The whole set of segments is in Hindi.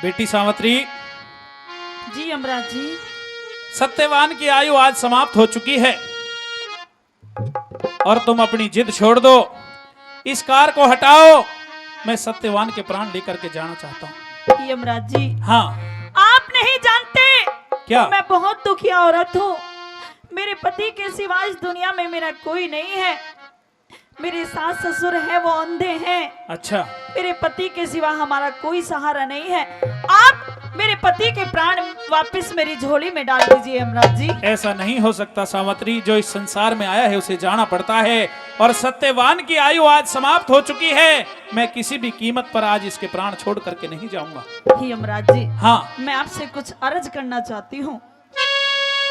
बेटी सावित्री जी यमराज जी। सत्यवान की आयु आज समाप्त हो चुकी है और तुम अपनी जिद छोड़ दो, इस कार को हटाओ। मैं सत्यवान के प्राण लेकर के जाना चाहता हूँ। यमराज जी हाँ। आप नहीं जानते क्या? मैं बहुत दुखिया औरत हूँ। मेरे पति के सिवा इस दुनिया में मेरा कोई नहीं है। मेरे सास ससुर हैं, वो अंधे हैं। अच्छा। मेरे पति के सिवा हमारा कोई सहारा नहीं है। आप मेरे पति के प्राण वापस मेरी झोली में डाल दीजिए यमराज जी। ऐसा नहीं हो सकता सावित्री, जो इस संसार में आया है उसे जाना पड़ता है और सत्यवान की आयु आज समाप्त हो चुकी है। मैं किसी भी कीमत पर आज इसके प्राण छोड़ करके नहीं जाऊंगा। यमराज जी हाँ। मैं आपसे कुछ अर्ज करना चाहती हूँ।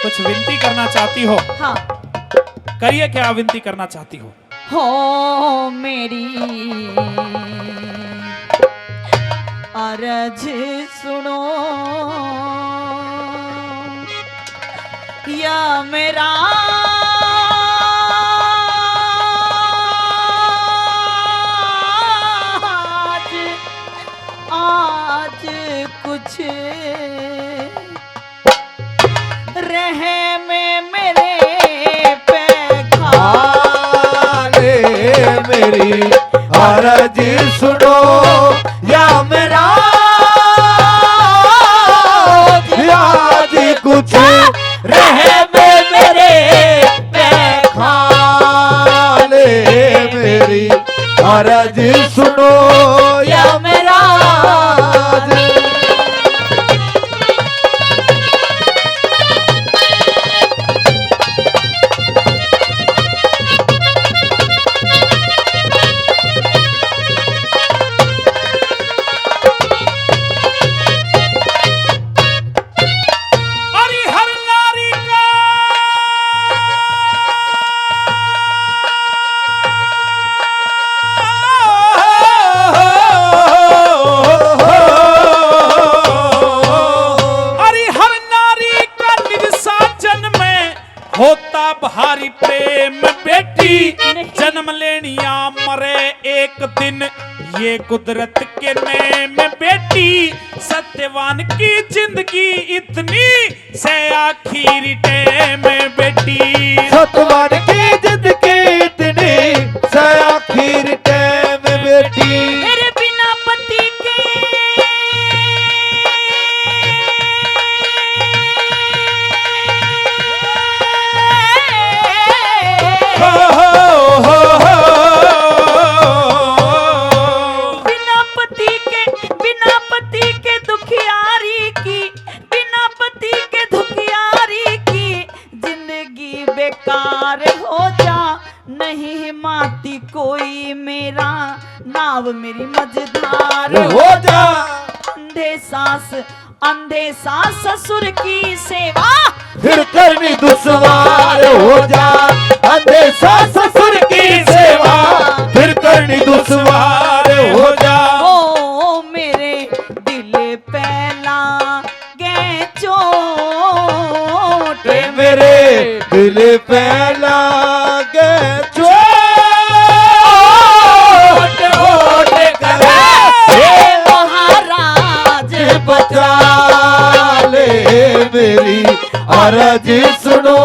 कुछ विनती करना चाहती हो? हाँ। करिए, क्या विनती करना चाहती हो? हो मेरी अर्ज सुनो या मेरा आज कुछ रहे में मेरे मेरी अर्ज सुनो या मेरा आज कुछ रहे में मेरे खा ले। मेरी अर्ज सुनो या मेरा होता भारी प्रेम बेटी, जन्म लेनिया मरे एक दिन, ये कुदरत के नेम बेटी। सत्यवान की जिंदगी इतनी से आखिरी टाइम बेटी। सत्यवान की जिंदगी इतनी से आखिरी टाइम बेटी। मेरे बिना पति के बेकार हो जा, नहीं माती कोई मेरा नाव मेरी मझधार हो जा। अंधे सास ससुर की सेवा फिर करनी दुश्वार हो जा। अंधे सास ससुर की सेवा फिर करनी दुश्वार हो जा। ओ मेरे दिल पहला गए चोट, मेरे दिल पहला गए चोट करे महाराज बचा ले। मेरी अर्ज सुनो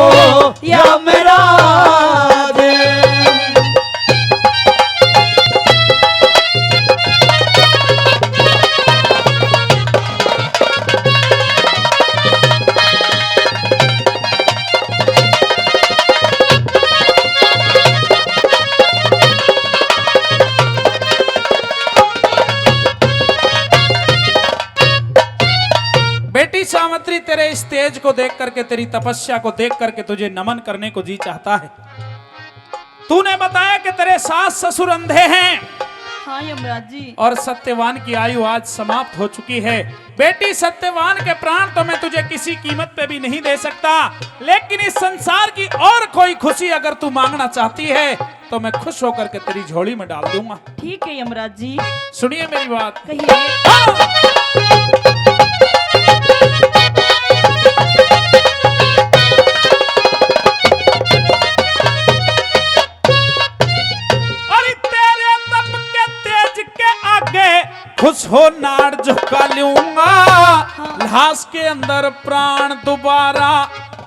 या मेरा सावित्री, तेरे इस तेज को देख करके, तेरी तपस्या को देख करके तुझे नमन करने को जी चाहता है। तूने बताया कि तेरे सास ससुर अंधे हैं। हाँ यमराज जी। और सत्यवान की आयु आज समाप्त हो चुकी है। बेटी, सत्यवान के प्राण तो मैं तुझे किसी कीमत पे भी नहीं दे सकता, लेकिन इस संसार की और कोई खुशी अगर तू मांगना चाहती है तो मैं खुश होकर के तेरी झोली में डाल दूंगा। ठीक है यमराज जी। सुनिए मेरी बात। कहिए। खुश हो नाड़ झुका लूंगा। लूंगा, लाश के अंदर प्राण दोबारा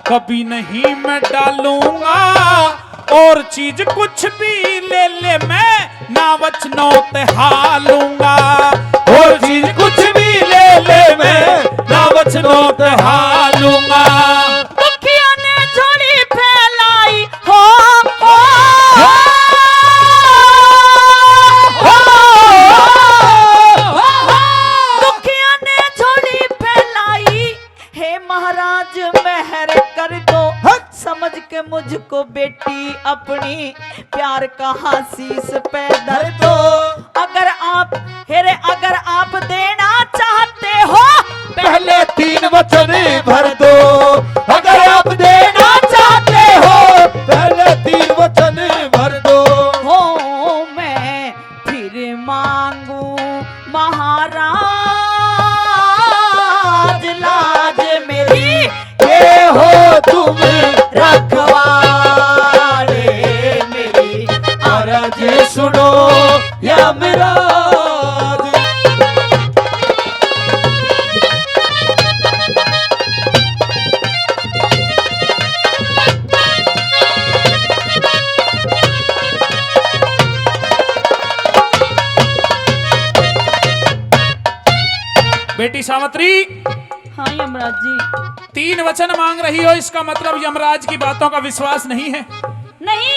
कभी नहीं मैं डालूंगा, और चीज कुछ भी ले ले मैं ना वचनों ते हालूंगा, और चीज कुछ भी ले ले मैं ना वचनों ते हालूंगा। दुखियों ने झोली फैलाई हो, दुखियों ने झोली फैलाई, हे महाराज मेहर कर दो, समझ के मुझको बेटी अपनी प्यार का आशीष पे धर दो। अगर आप देना चाहते हो पहले 3 वचन भर दो, अगर आप देना चाहते हो पहले 3 वचन भर दो। हो मैं फिर मांगू महाराज लाज मेरी, ये हो तुम रखवाले मेरी अरज सुनो यमराज। बेटी सावित्री, हाँ यमराज जी। 3 वचन मांग रही हो, इसका मतलब यमराज की बातों का विश्वास नहीं है? नहीं,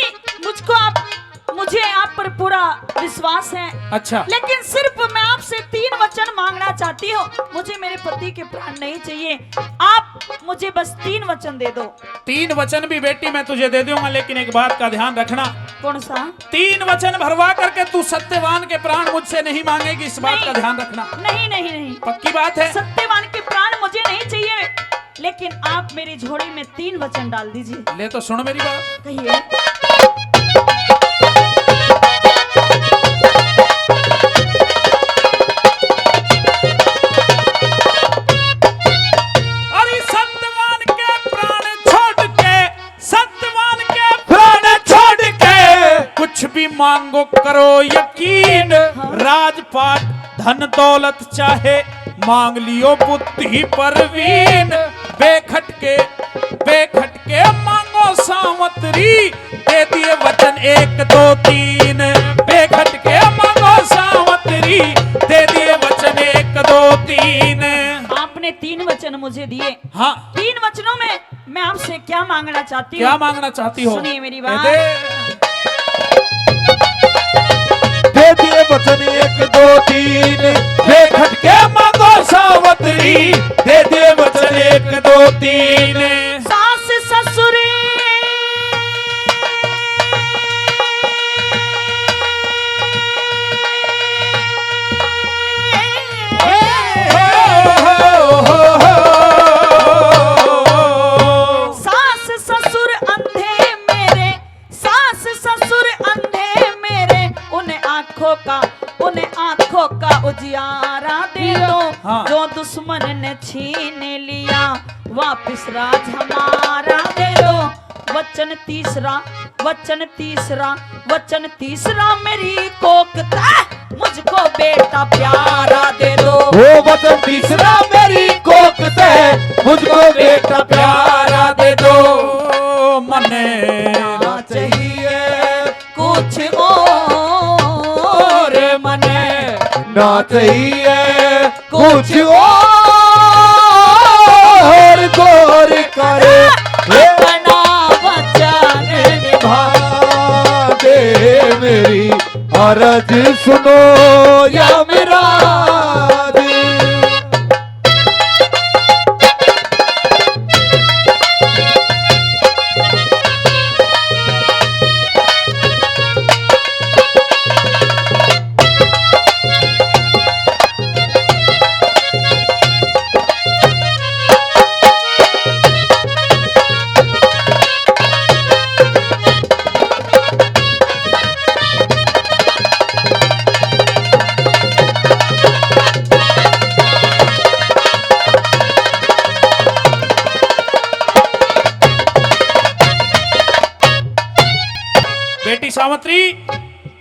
मुझे आप पर पूरा विश्वास है। अच्छा, लेकिन सिर्फ मैं आपसे 3 वचन मांगना चाहती हूँ। मुझे मेरे पति के प्राण नहीं चाहिए, आप मुझे बस 3 वचन दे दो। 3 वचन भी बेटी मैं तुझे दे दूंगा, लेकिन एक बात का ध्यान रखना। कौन सा? 3 वचन भरवा करके तू सत्यवान के प्राण मुझसे नहीं मांगेगी, इस बात का ध्यान रखना। नहीं नहीं नहीं, पक्की बात है? सत्यवान के प्राण मुझे नहीं चाहिए, लेकिन आप मेरी झोली में 3 वचन डाल दीजिए। ले तो सुन मेरी बात। कहिए। अरे सत्यवान के प्राण छोड़ के कुछ भी मांगो करो यकीन, राजपाट धन दौलत चाहे मांग लियो बुद्धि परवीन, बेखटके मांगो सावत्री, दे दिए वचन 1 2 3, बेखटके मांगो सावत्री, दे दिए वचन 1 2 3। आपने 3 वचन मुझे दिए। हाँ, 3 वचनों में मैं आपसे क्या मांगना चाहती हूँ? क्या मांगना चाहती हो? सुनिए मेरी बात। दे दिए वचन 1 2 3, बेखटके मांगो सावत्री, दे दिए वचन 1 2 3। सास ससुर उन आंखों का उजियारा दे दो। हाँ। जो दुश्मन ने छीन लिया वापिस राज हमारा दे दो। वचन तीसरा मेरी कोकता मुझको बेटा प्यारा दे दो। वो वचन तीसरा मेरी कोक से मुझको बेटा प्यारा दे दो। मने ना चाहिए कुछ और मने ना चाहिए कुछ और गौर करे अपना वचन निभा दे मेरी अर्ज सुनो या मेरा बेटी सावित्री,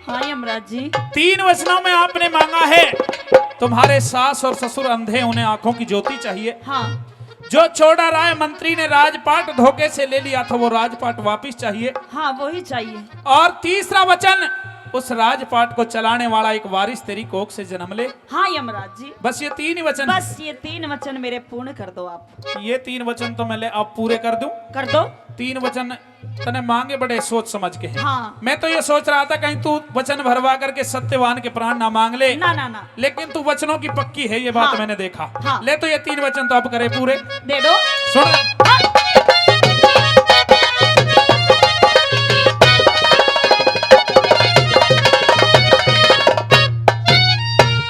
हाँ यमराज जी। 3 वचनों में आपने मांगा है तुम्हारे सास और ससुर अंधे, उन्हें आंखों की ज्योति चाहिए। हाँ जो चौड़ा राय मंत्री ने राजपाट धोखे से ले लिया था, वो राजपाट वापिस चाहिए। हाँ वही चाहिए। और तीसरा वचन, उस राजपाट को चलाने वाला एक वारिस तेरी कोख से जन्म ले। हाँ यमराज जी, बस ये 3 ही वचन। बस ये 3 वचन मेरे पूर्ण कर दो आप। ये 3 वचन तो मैं ले अब पूरे कर दूं। कर दो। 3 वचन तने मांगे बड़े सोच समझ के हैं। हाँ। मैं तो ये सोच रहा था कहीं तू वचन भरवा करके सत्यवान के प्राण ना मांग ले। ना ना ना, लेकिन तू वचनों की पक्की है, ये बात हाँ। मैंने देखा। हाँ। ले तो ये 3 वचन तो अब करे पूरे। दे दो। सुन, हाँ।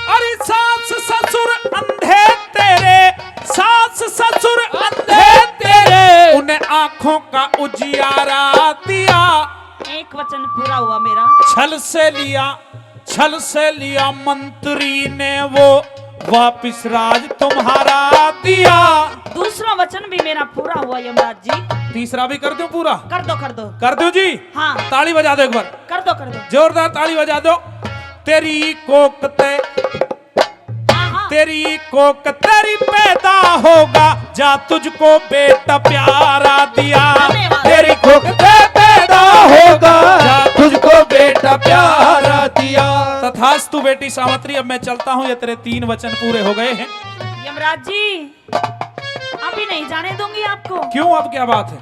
अरे सास ससुर अंधे तेरे, सास ससुर अंधे तेरे, उन्हें आंखों का उजियारा दिया। एक वचन पूरा हुआ मेरा। छल से लिया मंत्री ने वो, वापिस राज तुम्हारा दिया। दूसरा वचन भी मेरा पूरा हुआ यमराज जी। तीसरा भी कर दूं पूरा? कर दो कर दो। कर दूं जी? हाँ ताली बजा दो एक बार, कर दो कर दो। जोरदार ताली बजा दो। तेरी कोकते, हाँ हाँ। तेरी कोक तेरी पैदा होगा, जा तुझको बेटा प्यारा दिया। धन्यवाद। तेरी कोख से पैदा होगा, तुझको बेटा प्यारा दिया। तथास्तु बेटी सावित्री, अब मैं चलता हूँ, ये तेरे 3 वचन पूरे हो गए हैं। यमराज जी अभी नहीं जाने दूंगी आपको। क्यों, अब क्या बात है?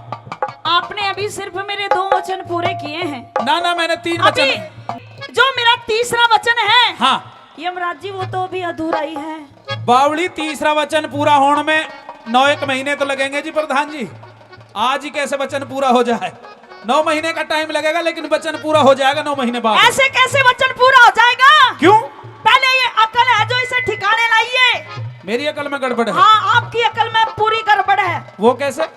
आपने अभी सिर्फ मेरे 2 वचन पूरे किए हैं। ना ना, मैंने 3 अभी वचन। जो मेरा तीसरा वचन है, हाँ यमराज जी वो तो अभी अधूरा ही है। बावली, तीसरा वचन पूरा होने में 9-1 महीने तो लगेंगे जी प्रधान जी। आज ही कैसे वचन पूरा हो जाए? 9 महीने का टाइम लगेगा, लेकिन वचन पूरा हो जाएगा 9 महीने बाद। ऐसे कैसे वचन पूरा हो जाएगा? क्यों? पहले ये अकल है जो इसे ठिकाने लाइए। मेरी अकल में गड़बड़ है। हाँ आपकी अकल में पूरी गड़बड़ है। वो कैसे?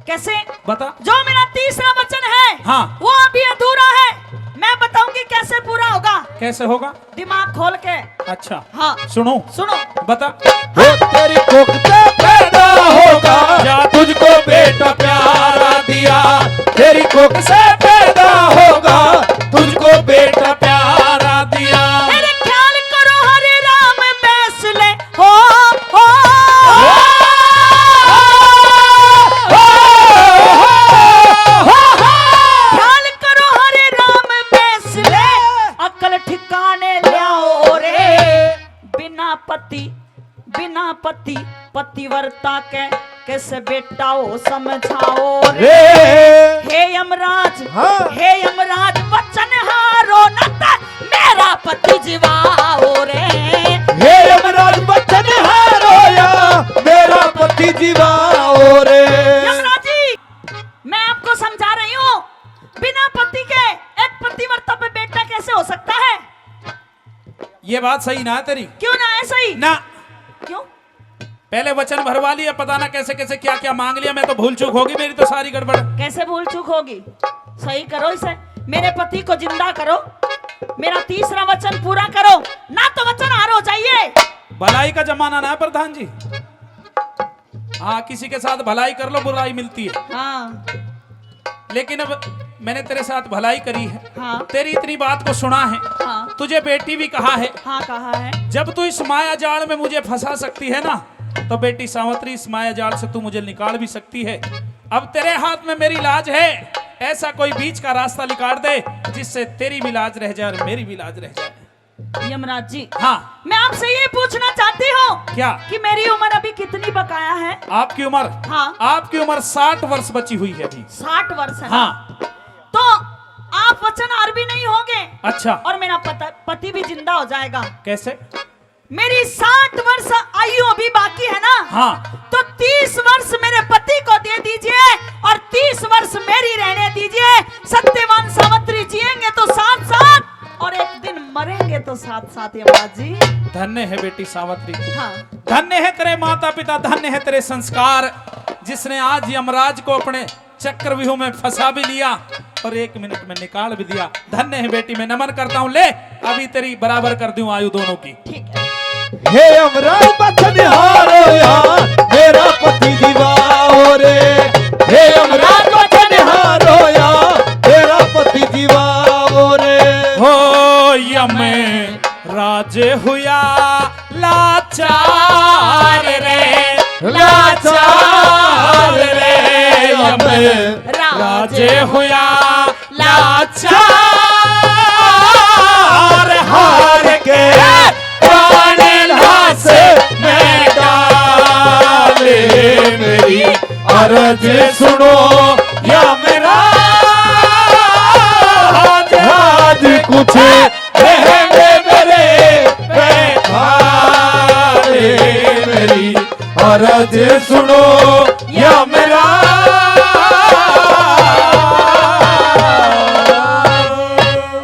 कैसे? बता। जो मेरा तीसरा वचन है, हाँ। वो अभी अधूरा है। मैं बताऊंगी कैसे पूरा होगा। कैसे होगा? दिमाग खोल के। अच्छा हाँ सुनो, सुनो। बता। वो तेरी कोख से पैदा होगा, जा तुझको बेटा प्यारा दिया। तेरी कोख से पैदा होगा, तुझको बेटा प्यारा दिया। मेरे ख्याल करो हरे राम बैस ले हो हो। ख्याल करो हरे राम बैस ले, अकल ठिकाने लाओ रे। बिना पति पतिव्रता के कैसे बेटा हो समझाओ रे। हे यमराज, हाँ। हे यमराज वचन हारो न त मेरा पति जीवाओ रे। हे यमराज बचन हारोया, मेरा पति जीवाओ रे। यमराज जी मैं आपको समझा रही हूँ, बिना पति के एक पतिव्रता पे बेटा कैसे हो सकता है? ये बात सही ना है तेरी। क्यों ना ऐसा ही? ना, क्यों? पहले वचन भरवा लिया, पता ना कैसे कैसे क्या क्या मांग लिया। मैं तो भूल चूक होगी मेरी तो सारी गड़बड़। कैसे भूल चूक होगी? सही करो इसे। मेरे पति को जिंदा करो, मेरा तीसरा वचन पूरा करो, ना तो वचन हार हो जाइए। भलाई का जमाना ना है प्रधान जी। हाँ, किसी के साथ भलाई कर लो, बुराई मिलती है। हाँ लेकिन अब मैंने तेरे साथ भलाई करी है। हाँ तेरी इतनी बात को सुना है, हाँ तुझे बेटी भी कहा है। हाँ कहा है। जब तू इस माया जाल में मुझे फंसा सकती है ना, तो बेटी सावित्री इस माया जाल से तू मुझे निकाल भी सकती है। अब तेरे हाथ में मेरी लाज है, ऐसा कोई बीच का रास्ता निकाल दे जिससे तेरी भी लाज रह जाए और मेरी भी लाज रह जाए। यमराज जी हाँ, मैं आपसे ये पूछना चाहती हूँ क्या? कि मेरी उम्र अभी कितनी बकाया है? आपकी उम्र? हाँ। आपकी उम्र 60 वर्ष बची हुई है अभी। 60 वर्ष है। हाँ। तो आप वचन हार भी नहीं होंगे। अच्छा, और मेरा पति भी जिंदा हो जाएगा। कैसे? मेरी 60 वर्ष आयु अभी बाकी है ना। हाँ। तो 30 वर्ष मेरे पति को दे दीजिए और 30 वर्ष मेरी रहने दीजिए। सत्यवान सावित्री जिएंगे तो साथ साथ, और एक दिन मरेंगे तो साथ साथ। यमराज जी धन्य है बेटी सावित्री तू। हाँ। धन्य है तेरे माता पिता, धन्य है तेरे संस्कार, जिसने आज यमराज को अपने चक्रव्यूह में फंसा भी लिया और 1 मिनट में निकाल भी दिया। धन्य है बेटी, मैं नमन करता हूँ। ले अभी तेरी बराबर कर दूं आयु दोनों की। ठीक है। हे यमराज बचन हारोया, मेरा पति जीवाओ रे। हे यमराज बचन हारोया, मेरा पति जीवाओ रे। हो यम राज हुआ जे हुआ लाचार, हार के प्राण लाश में डाले, मेरी अर्ज सुनो या मेरा आज कुछ रहेंगे मेरे पैखाने, मेरी अर्ज सुनो या